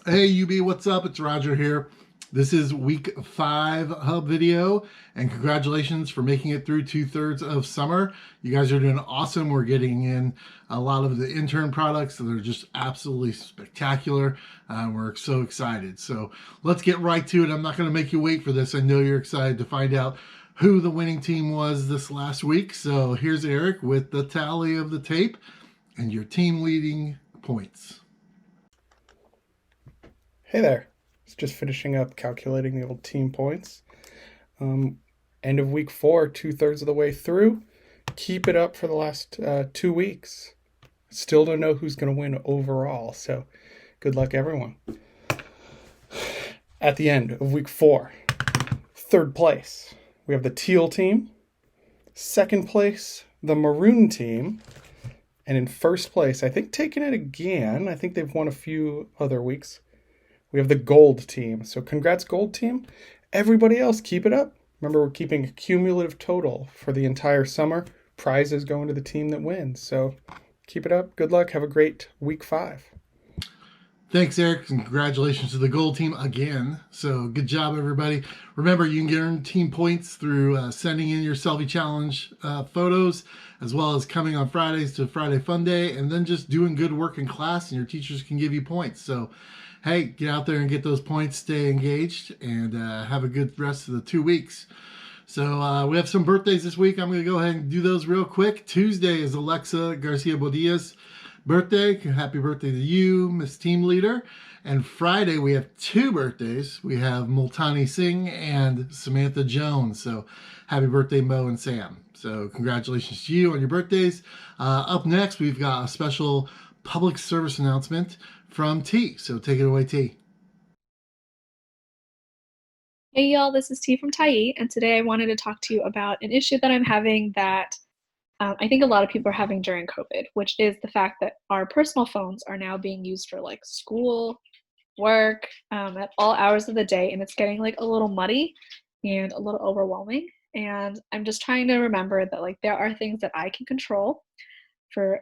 Hey UB, what's up? It's Roger here. This is week 5 hUB video, and congratulations for making it through 2/3 of summer. You guys are doing awesome. We're getting in a lot of the intern products that are just absolutely spectacular. We're so excited. So let's get right to it. I'm not going to make you wait for this. I know you're excited to find out who the winning team was this last week. So here's Eric with the tally of the tape and your team leading points. Hey there. It's just finishing up calculating the old team points. End of week 4, 2/3 of the way through. Keep it up for the last 2 weeks. Still don't know who's going to win overall, so good luck, everyone. At the end of week 4, 3rd place, we have the teal team. 2nd place, the maroon team. And in 1st place, I think taking it again, I think they've won a few other weeks, we have the gold team. So congrats, gold team. Everybody else, keep it up. Remember, we're keeping a cumulative total for the entire summer. Prizes going to the team that wins. So keep it up. Good luck. Have a great week 5. Thanks, Eric, and congratulations to the gold team again. So good job, everybody. Remember, you can earn team points through sending in your selfie challenge photos, as well as coming on Fridays to Friday Fun Day, and then just doing good work in class, and your teachers can give you points. So, hey, get out there and get those points, stay engaged, and have a good rest of the 2 weeks. So we have some birthdays this week. I'm going to go ahead and do those real quick. Tuesday is Alexa Garcia Bodia's birthday. Happy birthday to you, Miss Team Leader. And Friday we have 2 birthdays. We have Multani Singh and Samantha Jones. So happy birthday, Mo and Sam. So congratulations to you on your birthdays. Up next, we've got a special public service announcement from T. So take it away, T. Hey y'all, this is T from Tai, and today I wanted to talk to you about an issue that I'm having that I think a lot of people are having during COVID, which is the fact that our personal phones are now being used for like school, work, at all hours of the day, and it's getting like a little muddy and a little overwhelming. And I'm just trying to remember that like there are things that I can control for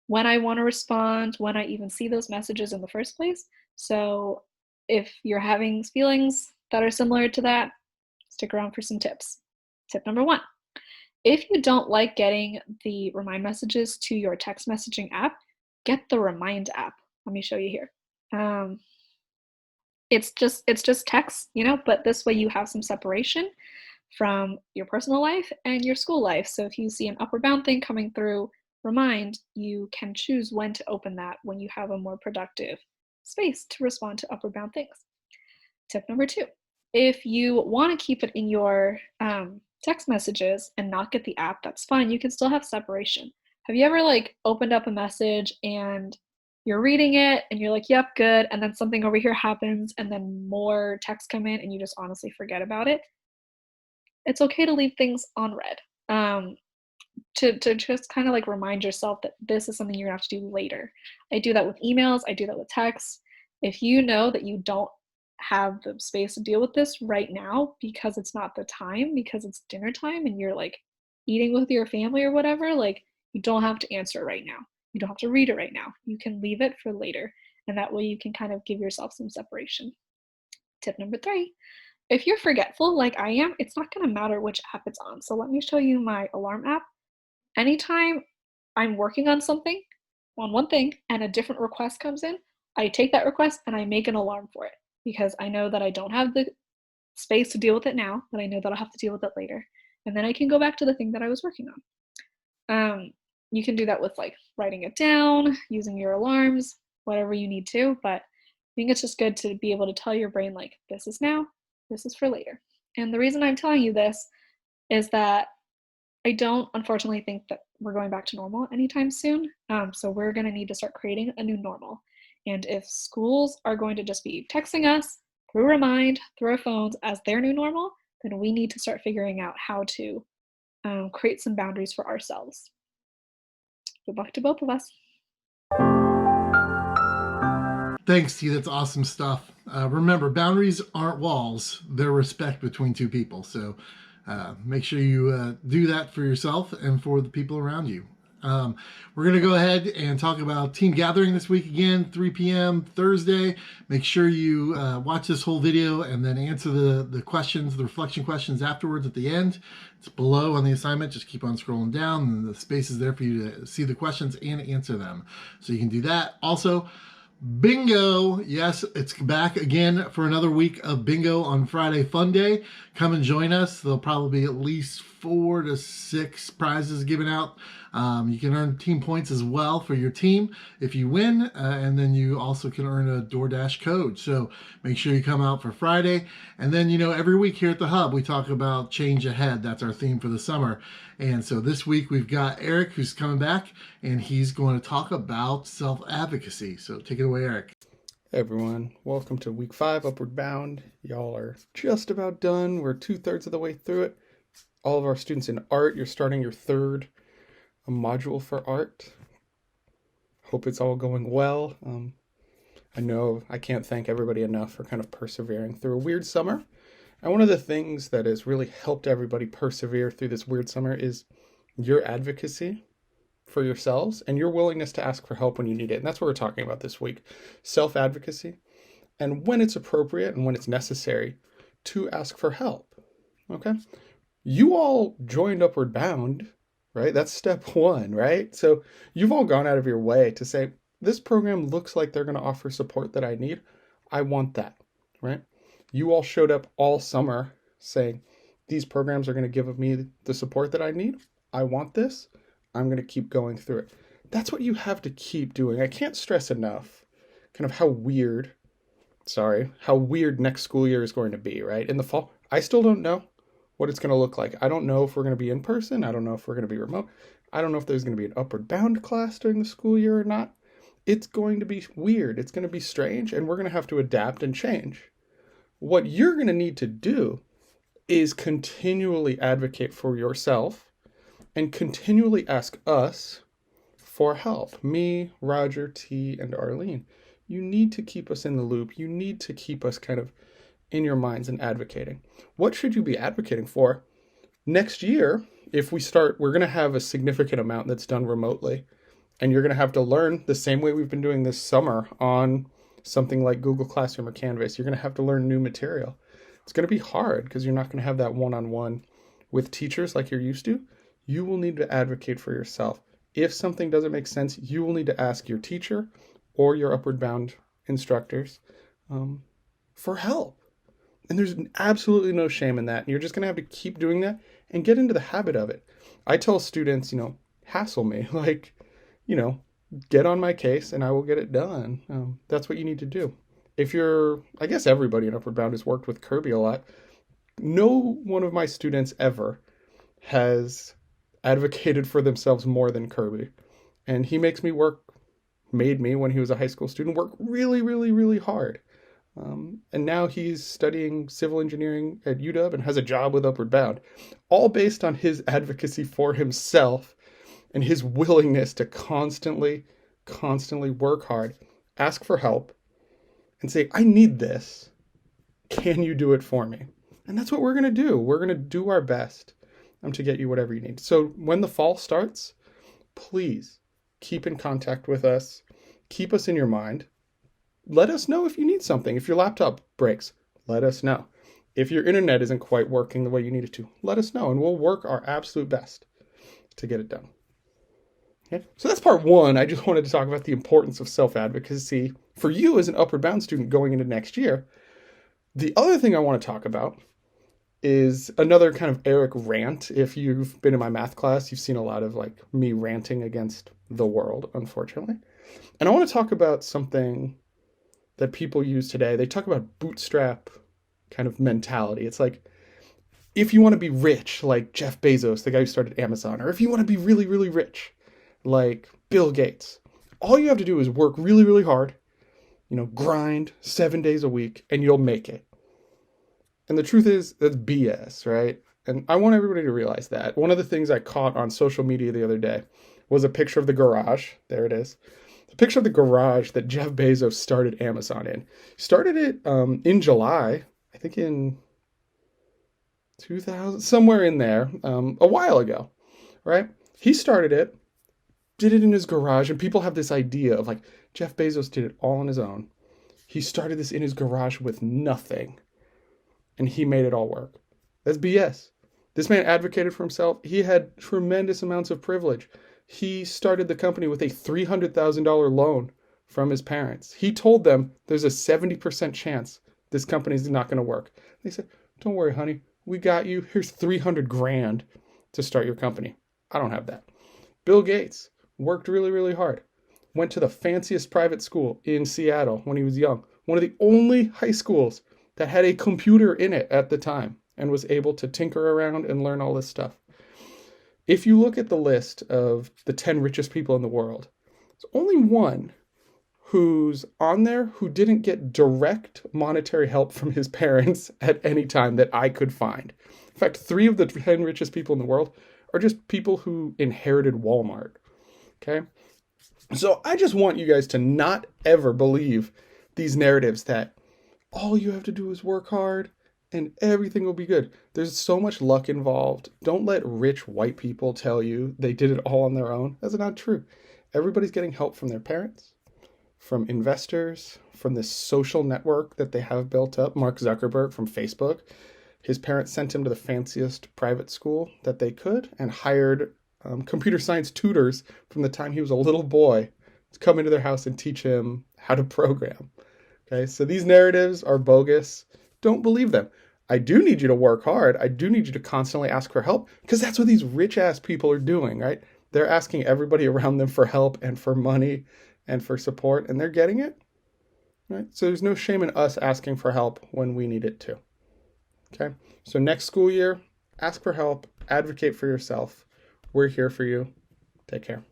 when I want to respond, when I even see those messages in the first place. So if you're having feelings that are similar to that, stick around for some tips. Tip number 1. If you don't like getting the remind messages to your text messaging app, get the Remind app. Let me show you here. It's just text, but this way you have some separation from your personal life and your school life. So if you see an upward bound thing coming through Remind, you can choose when to open that when you have a more productive space to respond to upward bound things. Tip number 2. If you want to keep it in your text messages and not get the app, that's fine. You can still have separation. Have you ever like opened up a message and you're reading it and you're like, yep, good, and then something over here happens and then more texts come in and you just honestly forget about it? It's okay to leave things on read. To just kind of like remind yourself that this is something you're gonna have to do later. I do that with emails, I do that with texts. If you know that you don't have the space to deal with this right now because it's not the time, because it's dinner time and you're like eating with your family or whatever, like you don't have to answer it right now. You don't have to read it right now. You can leave it for later. And that way you can kind of give yourself some separation. Tip number 3. If you're forgetful like I am, it's not going to matter which app it's on. So let me show you my alarm app. Anytime I'm working on something, on one thing, and a different request comes in, I take that request and I make an alarm for it because I know that I don't have the space to deal with it now, but I know that I'll have to deal with it later. And then I can go back to the thing that I was working on. You can do that with like writing it down, using your alarms, whatever you need to, but I think it's just good to be able to tell your brain like, this is now, this is for later. And the reason I'm telling you this is that I don't unfortunately think that we're going back to normal anytime soon. So we're going to need to start creating a new normal. And if schools are going to just be texting us through Remind, through our phones as their new normal, then we need to start figuring out how to create some boundaries for ourselves. Good luck to both of us. Thanks, T. That's awesome stuff. Remember, boundaries aren't walls. They're respect between two people. So make sure you do that for yourself and for the people around you. We're going to go ahead and talk about team gathering this week again, 3 p.m. Thursday. Make sure you watch this whole video and then answer the questions, the reflection questions afterwards at the end. It's below on the assignment. Just keep on scrolling down, and the space is there for you to see the questions and answer them. So you can do that. Also, bingo. Yes, it's back again for another week of bingo on Friday Fun Day. Come and join us. There'll probably be at least 4 to 6 prizes given out. You can earn team points as well for your team if you win, and then you also can earn a DoorDash code. So make sure you come out for Friday. And then, every week here at the hUB, we talk about change ahead. That's our theme for the summer. And so this week we've got Eric who's coming back, and he's going to talk about self-advocacy. So take it away, Eric. Hey everyone, welcome to week 5, Upward Bound. Y'all are just about done. We're 2/3 of the way through it. All of our students in art, you're starting your 3rd module for art. Hope it's all going well. I know I can't thank everybody enough for kind of persevering through a weird summer. And one of the things that has really helped everybody persevere through this weird summer is your advocacy for yourselves and your willingness to ask for help when you need it. And that's what we're talking about this week. Self-advocacy, and when it's appropriate and when it's necessary to ask for help. Okay? You all joined Upward Bound, right? That's step 1, right? So you've all gone out of your way to say, this program looks like they're going to offer support that I need. I want that, right? You all showed up all summer saying, these programs are going to give me the support that I need. I want this. I'm going to keep going through it. That's what you have to keep doing. I can't stress enough kind of how weird next school year is going to be, right? In the fall, I still don't know what it's going to look like. I don't know if we're going to be in person. I don't know if we're going to be remote. I don't know if there's going to be an Upward Bound class during the school year or not. It's going to be weird. It's going to be strange, and we're going to have to adapt and change. What you're going to need to do is continually advocate for yourself and continually ask us for help. Me, Roger, T, and Arlene. You need to keep us in the loop. You need to keep us kind of in your minds and advocating. What should you be advocating for? Next year, if we start, we're going to have a significant amount that's done remotely. And you're going to have to learn the same way we've been doing this summer on something like Google Classroom or Canvas. You're going to have to learn new material. It's going to be hard because you're not going to have that one-on-one with teachers like you're used to. You will need to advocate for yourself. If something doesn't make sense, you will need to ask your teacher or your Upward Bound instructors for help. And there's absolutely no shame in that. And you're just going to have to keep doing that and get into the habit of it. I tell students, hassle me. Get on my case and I will get it done. That's what you need to do. I guess everybody in Upward Bound has worked with Kirby a lot. No one of my students ever has advocated for themselves more than Kirby. And he made me, when he was a high school student, work really, really, really hard. And now he's studying civil engineering at UW and has a job with Upward Bound, all based on his advocacy for himself and his willingness to constantly work hard, ask for help, and say, I need this. Can you do it for me? And that's what we're going to do. We're going to do our best to get you whatever you need. So when the fall starts, please keep in contact with us. Keep us in your mind. Let us know if you need something. If your laptop breaks, let us know. If your internet isn't quite working the way you need it to, let us know, and we'll work our absolute best to get it done. Okay? So that's part 1. I just wanted to talk about the importance of self-advocacy for you as an Upward Bound student going into next year. The other thing I want to talk about is another kind of Eric rant. If you've been in my math class, you've seen a lot of me ranting against the world, unfortunately. And I want to talk about something that people use today. They talk about bootstrap kind of mentality. It's like, if you want to be rich, like Jeff Bezos, the guy who started Amazon, or if you want to be really, really rich, like Bill Gates, all you have to do is work really, really hard, grind 7 days a week, and you'll make it. And the truth is, that's BS, right? And I want everybody to realize that. One of the things I caught on social media the other day was a picture of the garage. There it is. The picture of the garage that Jeff Bezos started Amazon in. He started it in July, I think in 2000, somewhere in there, a while ago, right? He started it did it in his garage. And people have this idea of like, Jeff Bezos did it all on his own. He started this in his garage with nothing, and he made it all work. That's BS. This man advocated for himself. He had tremendous amounts of privilege. He started the company with a $300,000 loan from his parents. He told them there's a 70% chance this company is not going to work. They said, don't worry, honey. We got you. Here's 300 grand to start your company. I don't have that. Bill Gates worked really, really hard. Went to the fanciest private school in Seattle when he was young. One of the only high schools that had a computer in it at the time, and was able to tinker around and learn all this stuff. If you look at the list of the 10 richest people in the world, there's only one who's on there who didn't get direct monetary help from his parents at any time that I could find. In fact, 3 of the 10 richest people in the world are just people who inherited Walmart. Okay? So I just want you guys to not ever believe these narratives that all you have to do is work hard and everything will be good. There's so much luck involved. Don't let rich white people tell you they did it all on their own. That's not true. Everybody's getting help from their parents, from investors, from this social network that they have built up. Mark Zuckerberg from Facebook. His parents sent him to the fanciest private school that they could and hired computer science tutors from the time he was a little boy to come into their house and teach him how to program. Okay, so these narratives are bogus. Don't believe them. I do need you to work hard. I do need you to constantly ask for help, because that's what these rich ass people are doing, right? They're asking everybody around them for help and for money and for support, and they're getting it, right? So there's no shame in us asking for help when we need it too. Okay, so next school year, ask for help, advocate for yourself. We're here for you. Take care.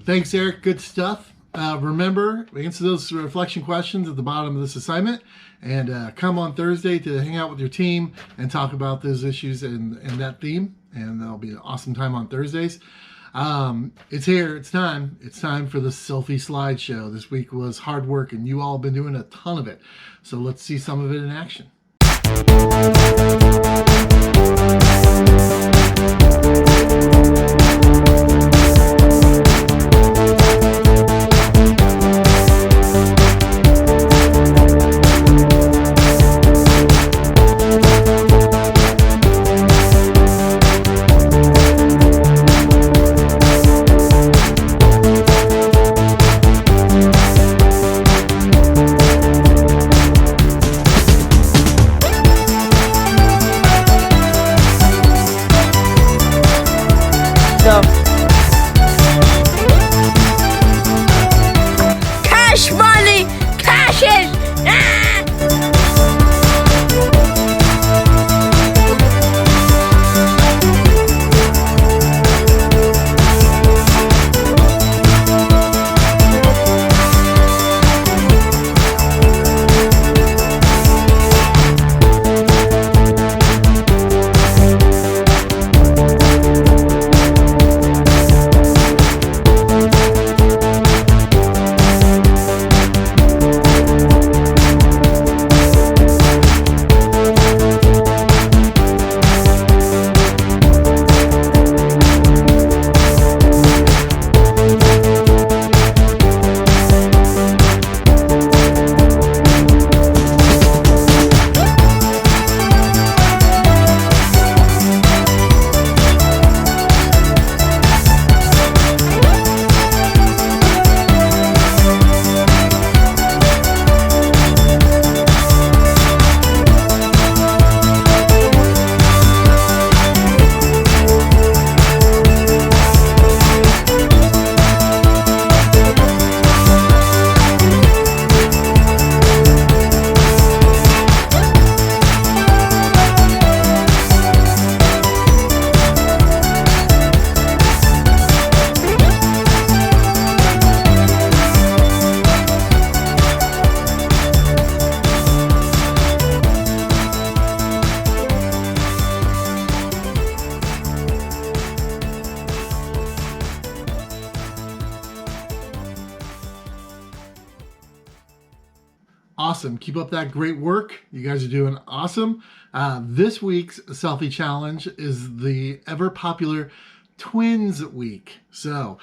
Thanks, Eric. Good stuff. Remember, answer those reflection questions at the bottom of this assignment, and come on Thursday to hang out with your team and talk about those issues and that theme. And that'll be an awesome time on Thursdays. It's here. It's time. It's time for the Selfie Slideshow. This week was hard work, and you all have been doing a ton of it. So let's see some of it in action. Cash money! Cashes! Awesome. Keep up that great work. You guys are doing awesome. This week's Selfie Challenge is the ever popular Twins Week. So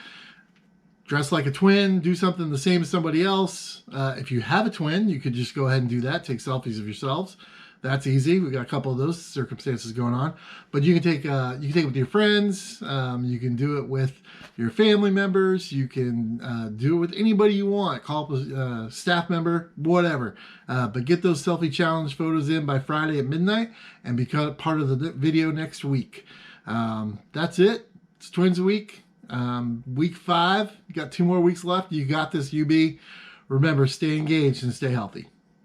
dress like a twin, do something the same as somebody else. If you have a twin, you could just go ahead and do that. Take selfies of yourselves. That's easy. We got a couple of those circumstances going on, but you can take it with your friends. You can do it with your family members. You can do it with anybody you want. Call up a staff member, whatever. But get those selfie challenge photos in by Friday at midnight and become part of the video next week. That's it. It's Twins Week. Week 5. You got 2 more weeks left. You got this, UB. Remember, stay engaged and stay healthy.